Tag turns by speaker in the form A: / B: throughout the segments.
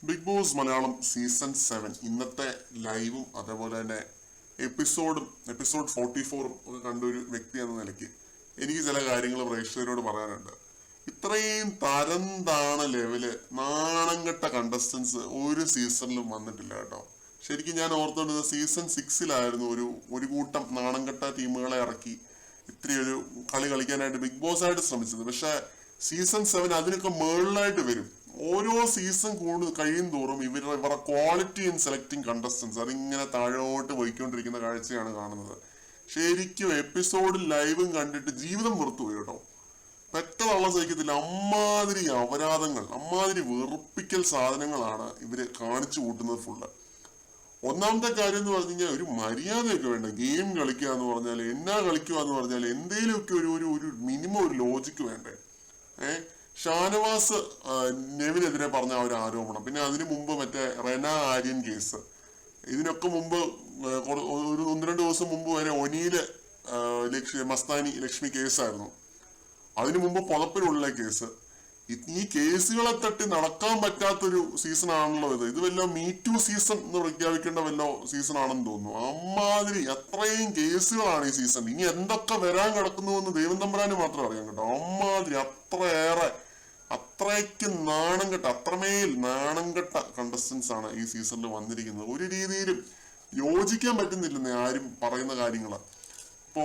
A: Big boss Malayalam season 7 ഇന്നത്തെ ലൈവും അതേപോലെ തന്നെ എപ്പിസോഡ് 44 ഒക്കെ കണ്ട ഒരു വ്യക്തി എന്ന നിലയ്ക്ക് എനിക്ക് ചില കാര്യങ്ങൾ പ്രേക്ഷകരോട് പറയാനുണ്ട്. ഇത്രയും തരം താണ ലെവല് നാണംകെട്ട കണ്ടസ്റ്റൻസ് ഒരു സീസണിലും വന്നിട്ടില്ല കേട്ടോ. ശരിക്കും ഞാൻ ഓർത്തോണ്ടത് സീസൺ 6 ഒരു കൂട്ടം നാണംകെട്ട ടീമുകളെ ഇറക്കി ഇത്രയൊരു കളി കളിക്കാനായിട്ട് ബിഗ് ബോസ് ആയിട്ട് ശ്രമിച്ചത്. പക്ഷെ സീസൺ 7 അതിനൊക്കെ മേളിലായിട്ട് വരും. ഓരോ സീസൺ കഴിയും തോറും ഇവരുടെ ക്വാളിറ്റി ഇൻ സെലക്ടിങ് കണ്ടസ്റ്റൻസ് അതിങ്ങനെ താഴോട്ട് പോയിക്കൊണ്ടിരിക്കുന്ന കാഴ്ചയാണ് കാണുന്നത്. ശരിക്കും എപ്പിസോഡിൽ ലൈവും കണ്ടിട്ട് ജീവിതം വെറുത്തുപോയി കേട്ടോ. പെട്ടെന്നുള്ള സഹിക്കത്തില്ല. അമ്മാതിരി അപരാധങ്ങൾ, അമ്മാതിരി വെറുപ്പിക്കൽ സാധനങ്ങളാണ് ഇവര് കാണിച്ചു കൂട്ടുന്നത് ഫുള്ള്. ഒന്നാമത്തെ കാര്യം എന്ന് പറഞ്ഞു കഴിഞ്ഞാൽ ഒരു മര്യാദയൊക്കെ വേണ്ട. ഗെയിം കളിക്കുക എന്ന് പറഞ്ഞാൽ എന്നാ കളിക്കുക എന്ന് പറഞ്ഞാൽ എന്തെങ്കിലുമൊക്കെ ഒരു മിനിമം ഒരു ലോജിക്ക് വേണ്ടേ. ഷാനവാസ് നെവിനെതിരെ പറഞ്ഞ ഒരു ആരോപണം, പിന്നെ അതിനു മുമ്പ് മറ്റേ റെന ആര്യൻ കേസ്, ഇതിനൊക്കെ മുമ്പ് ഒരു 1-2 ദിവസം മുമ്പ് വരെ ഒനിയില് മസ്താനി ലക്ഷ്മി കേസായിരുന്നു. അതിനു മുമ്പ് പുതപ്പിലുള്ള കേസ്. ഈ കേസുകളെ തട്ടി നടക്കാൻ പറ്റാത്തൊരു സീസൺ ആണല്ലോ ഇത് വല്ല മീറ്റു സീസൺ എന്ന് പ്രഖ്യാപിക്കേണ്ട വല്ല സീസൺ ആണെന്ന് തോന്നുന്നു. അമ്മാതിരി അത്രയും കേസുകളാണ് ഈ സീസൺ. ഇനി എന്തൊക്കെ വരാൻ കിടക്കുന്നു എന്ന് ദൈവം തമ്പുരാന് മാത്രം അറിയാം കേട്ടോ. അമ്മാതിരി അത്രയ്ക്ക് അത്രമേൽ നാണംകെട്ട കണ്ടസ്റ്റൻസ് ആണ് ഈ സീസണിൽ വന്നിരിക്കുന്നത്. ഒരു രീതിയിലും യോജിക്കാൻ പറ്റുന്നില്ലെന്നേ ആരും പറയുന്ന കാര്യങ്ങള്. ഇപ്പോ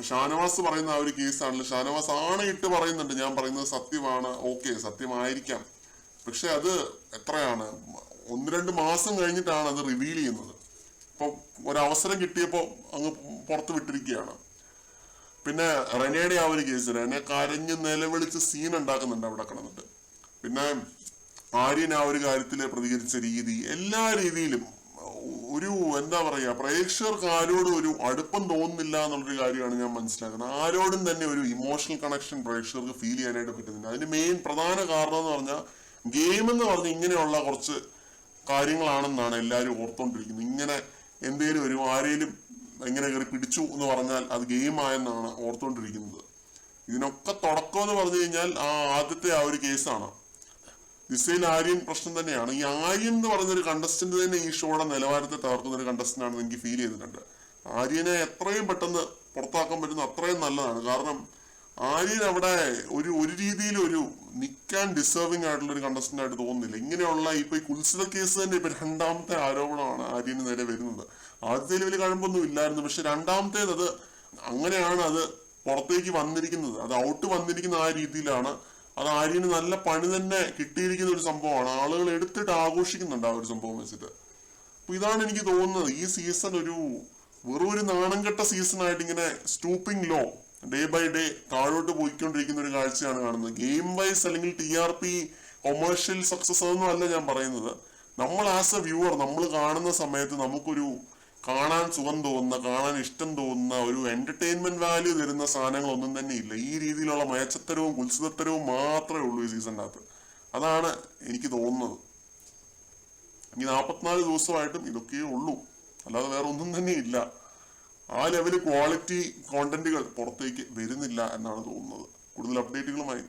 A: ഷാനവാസ് പറയുന്ന ആ ഒരു കേസാണല്ലോ, ഷാനവാസ് ആണയിട്ട് പറയുന്നുണ്ട് ഞാൻ പറയുന്നത് സത്യമാണ്, ഓക്കെ സത്യമായിരിക്കാം. പക്ഷെ അത് എത്രയാണ് 1-2 മാസം കഴിഞ്ഞിട്ടാണ് അത് റിവീൽ ചെയ്യുന്നത്. ഇപ്പൊ ഒരവസരം കിട്ടിയപ്പോ അങ്ങ് പുറത്ത് വിട്ടിരിക്കുകയാണ്. പിന്നെ റെനയുടെ ആ ഒരു കേസ്, റെനെ കരഞ്ഞ് നിലവിളിച്ച് സീൻ ഉണ്ടാക്കുന്നുണ്ട് അവിടെ കിടന്നിട്ട്. പിന്നെ ആര്യൻ ആ ഒരു കാര്യത്തില് പ്രതികരിച്ച രീതി, എല്ലാ രീതിയിലും ഒരു എന്താ പറയാ, പ്രേക്ഷകർക്ക് ആരോടും ഒരു അടുപ്പം തോന്നുന്നില്ല എന്നുള്ളൊരു കാര്യമാണ് ഞാൻ മനസ്സിലാക്കുന്നത്. ആരോടും തന്നെ ഒരു ഇമോഷണൽ കണക്ഷൻ പ്രേക്ഷകർക്ക് ഫീൽ ചെയ്യാനായിട്ട് പറ്റുന്നില്ല. അതിന്റെ മെയിൻ പ്രധാന കാരണം എന്ന് പറഞ്ഞാൽ ഗെയിം എന്ന് പറഞ്ഞാൽ ഇങ്ങനെയുള്ള കുറച്ച് കാര്യങ്ങളാണെന്നാണ് എല്ലാവരും ഓർത്തോണ്ടിരിക്കുന്നത്. ഇങ്ങനെ എന്തേലും ആരേലും എങ്ങനെ കയറി പിടിച്ചു എന്ന് പറഞ്ഞാൽ അത് ഗെയിം ആയെന്നാണ് ഓർത്തോണ്ടിരിക്കുന്നത്. ഇതിനൊക്കെ തുടക്കം എന്ന് പറഞ്ഞു കഴിഞ്ഞാൽ ആദ്യത്തെ ആ ഒരു കേസാണ്. ദിശയിൽ ആര്യൻ പ്രശ്നം തന്നെയാണ്. ഈ ആര്യൻ എന്ന് പറയുന്നൊരു കണ്ടസ്റ്റന്റ് തന്നെ ഈ ഷോയുടെ നിലവാരത്തെ തകർക്കുന്ന ഒരു കണ്ടസ്റ്റന്റ് ആണെന്ന് എനിക്ക് ഫീൽ ചെയ്തിട്ടുണ്ട്. ആര്യനെ എത്രയും പെട്ടെന്ന് പുറത്താക്കാൻ പറ്റുന്ന അത്രയും നല്ലതാണ്. കാരണം ആര്യൻ അവിടെ ഒരു രീതിയിൽ ഒരു നിൽക്കാൻ ഡിസേർവിംഗ് ആയിട്ടുള്ള ഒരു കണ്ടസ്റ്റന്റ് ആയിട്ട് തോന്നുന്നില്ല. ഇങ്ങനെയുള്ള ഇപ്പൊ ഈ കുൽസിത കേസ് തന്നെ ഇപ്പൊ 2ാമത്തെ ആരോപണമാണ് ആര്യന് നേരെ വരുന്നത്. ആദ്യത്തെ വലിയ കഴമ്പൊന്നും ഇല്ലായിരുന്നു, പക്ഷെ 2ാമത്തേത് അത് അങ്ങനെയാണ് അത് പുറത്തേക്ക് വന്നിരിക്കുന്നത്. അത് ഔട്ട് വന്നിരിക്കുന്ന ആ രീതിയിലാണ്. അത് ആര്യന് നല്ല പണി തന്നെ കിട്ടിയിരിക്കുന്ന ഒരു സംഭവമാണ്. ആളുകൾ എടുത്തിട്ട് ആഘോഷിക്കുന്നുണ്ട് ആ ഒരു സംഭവം വെച്ചിട്ട്. അപ്പൊ ഇതാണ് എനിക്ക് തോന്നുന്നത് ഈ സീസൺ വെറും ഒരു നാണംകെട്ട സീസൺ ആയിട്ട് ഇങ്ങനെ stooping low day by day താഴോട്ട് പോയിക്കൊണ്ടിരിക്കുന്ന ഒരു കാഴ്ചയാണ് കാണുന്നത്. ഗെയിം വൈസ് അല്ലെങ്കിൽ TRP കൊമേഴ്ഷ്യൽ സക്സസ് ഒന്നും അല്ല ഞാൻ പറയുന്നത്. നമ്മൾ ആസ് എ വ്യൂവർ നമ്മൾ കാണുന്ന സമയത്ത് നമുക്കൊരു കാണാൻ സുഖം തോന്നുന്ന, കാണാൻ ഇഷ്ടം തോന്നുന്ന, ഒരു എന്റർടൈൻമെന്റ് വാല്യൂ തരുന്ന സാധനങ്ങളൊന്നും തന്നെ ഇല്ല. ഈ രീതിയിലുള്ള മയച്ചത്തരവും കുത്സിതത്തരവും മാത്രമേ ഉള്ളൂ ഈ സീസണിന്റെ അകത്ത്. അതാണ് എനിക്ക് തോന്നുന്നത്. ഈ 44 ദിവസമായിട്ടും ഇതൊക്കെയേ ഉള്ളൂ, അല്ലാതെ വേറെ ഒന്നും തന്നെ ഇല്ല. ആ ലെവല് ക്വാളിറ്റി കോണ്ടന്റുകൾ പുറത്തേക്ക് വരുന്നില്ല എന്നാണ് തോന്നുന്നത്. കൂടുതൽ അപ്ഡേറ്റുകളുമായി